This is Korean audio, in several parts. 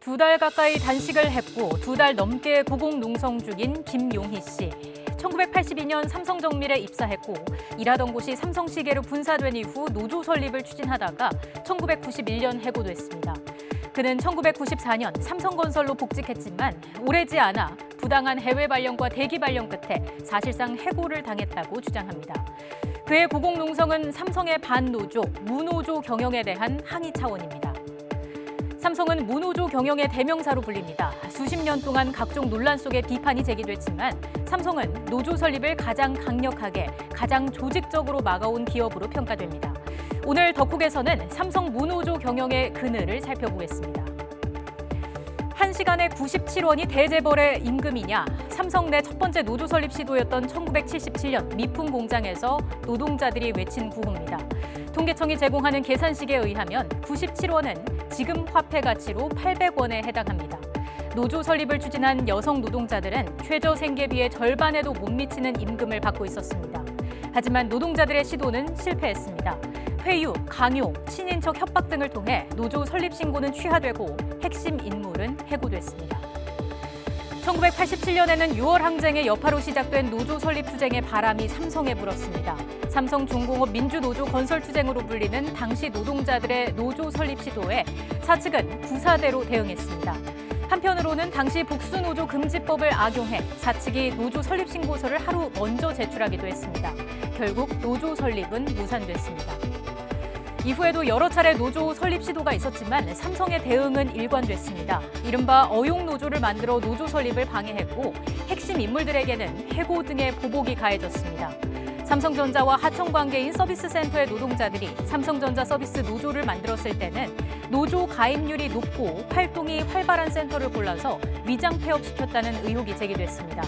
2달 가까이 단식을 했고 2달 넘게 고공농성 중인 김용희 씨. 1982년 삼성정밀에 입사했고 일하던 곳이 삼성시계로 분사된 이후 노조 설립을 추진하다가 1991년 해고됐습니다. 그는 1994년 삼성건설로 복직했지만 오래지 않아 부당한 해외 발령과 대기 발령 끝에 사실상 해고를 당했다고 주장합니다. 그의 고공농성은 삼성의 반노조, 무노조 경영에 대한 항의 차원입니다. 삼성은 무노조 경영의 대명사로 불립니다. 수십 년 동안 각종 논란 속에 비판이 제기됐지만 삼성은 노조 설립을 가장 강력하게, 가장 조직적으로 막아온 기업으로 평가됩니다. 오늘 덕국에서는 삼성 무노조 경영의 그늘을 살펴보겠습니다. 1시간에 97원이 대재벌의 임금이냐? 삼성 내 첫 번째 노조 설립 시도였던 1977년 미품 공장에서 노동자들이 외친 구호입니다. 통계청이 제공하는 계산식에 의하면 97원은 지금 화폐 가치로 800원에 해당합니다. 노조 설립을 추진한 여성 노동자들은 최저 생계비의 절반에도 못 미치는 임금을 받고 있었습니다. 하지만 노동자들의 시도는 실패했습니다. 회유, 강요, 친인척 협박 등을 통해 노조 설립 신고는 취하되고 핵심 인물은 해고됐습니다. 1987년에는 6월 항쟁의 여파로 시작된 노조 설립 투쟁의 바람이 삼성에 불었습니다. 삼성중공업 민주노조 건설투쟁으로 불리는 당시 노동자들의 노조 설립 시도에 사측은 구사대로 대응했습니다. 한편으로는 당시 복수노조 금지법을 악용해 사측이 노조 설립 신고서를 하루 먼저 제출하기도 했습니다. 결국 노조 설립은 무산됐습니다. 이후에도 여러 차례 노조 설립 시도가 있었지만 삼성의 대응은 일관됐습니다. 이른바 어용노조를 만들어 노조 설립을 방해했고 핵심 인물들에게는 해고 등의 보복이 가해졌습니다. 삼성전자와 하청관계인 서비스센터의 노동자들이 삼성전자 서비스 노조를 만들었을 때는 노조 가입률이 높고 활동이 활발한 센터를 골라서 위장 폐업시켰다는 의혹이 제기됐습니다.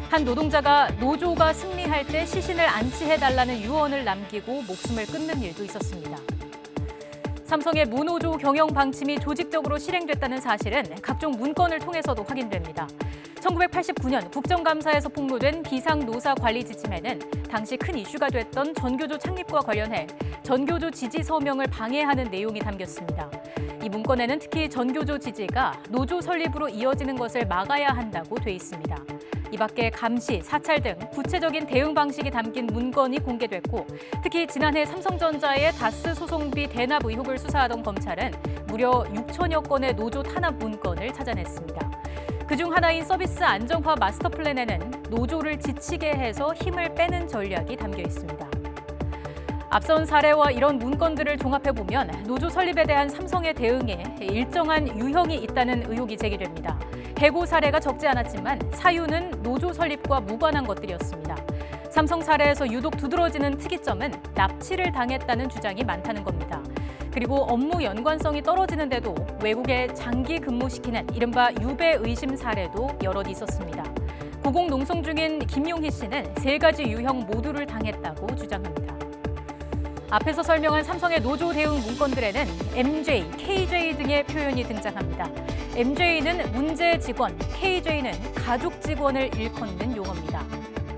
한 노동자가 노조가 승리할 때 시신을 안치해달라는 유언을 남기고 목숨을 끊는 일도 있었습니다. 삼성의 무노조 경영 방침이 조직적으로 실행됐다는 사실은 각종 문건을 통해서도 확인됩니다. 1989년 국정감사에서 폭로된 비상노사 관리 지침에는 당시 큰 이슈가 됐던 전교조 창립과 관련해 전교조 지지 서명을 방해하는 내용이 담겼습니다. 이 문건에는 특히 전교조 지지가 노조 설립으로 이어지는 것을 막아야 한다고 돼 있습니다. 이 밖에 감시, 사찰 등 구체적인 대응 방식이 담긴 문건이 공개됐고 특히 지난해 삼성전자의 다스 소송비 대납 의혹을 수사하던 검찰은 무려 6천여 건의 노조 탄압 문건을 찾아냈습니다. 그중 하나인 서비스 안정화 마스터 플랜에는 노조를 지치게 해서 힘을 빼는 전략이 담겨 있습니다. 앞선 사례와 이런 문건들을 종합해보면 노조 설립에 대한 삼성의 대응에 일정한 유형이 있다는 의혹이 제기됩니다. 해고 사례가 적지 않았지만 사유는 노조 설립과 무관한 것들이었습니다. 삼성 사례에서 유독 두드러지는 특이점은 납치를 당했다는 주장이 많다는 겁니다. 그리고 업무 연관성이 떨어지는데도 외국에 장기 근무시키는 이른바 유배 의심 사례도 여럿 있었습니다. 고공농성 중인 김용희 씨는 3가지 유형 모두를 당했다고 주장합니다. 앞에서 설명한 삼성의 노조 대응 문건들에는 MJ, KJ 등의 표현이 등장합니다. MJ는 문제 직원, KJ는 가족 직원을 일컫는 용어입니다.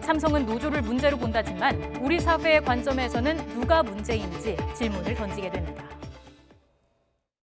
삼성은 노조를 문제로 본다지만 우리 사회의 관점에서는 누가 문제인지 질문을 던지게 됩니다.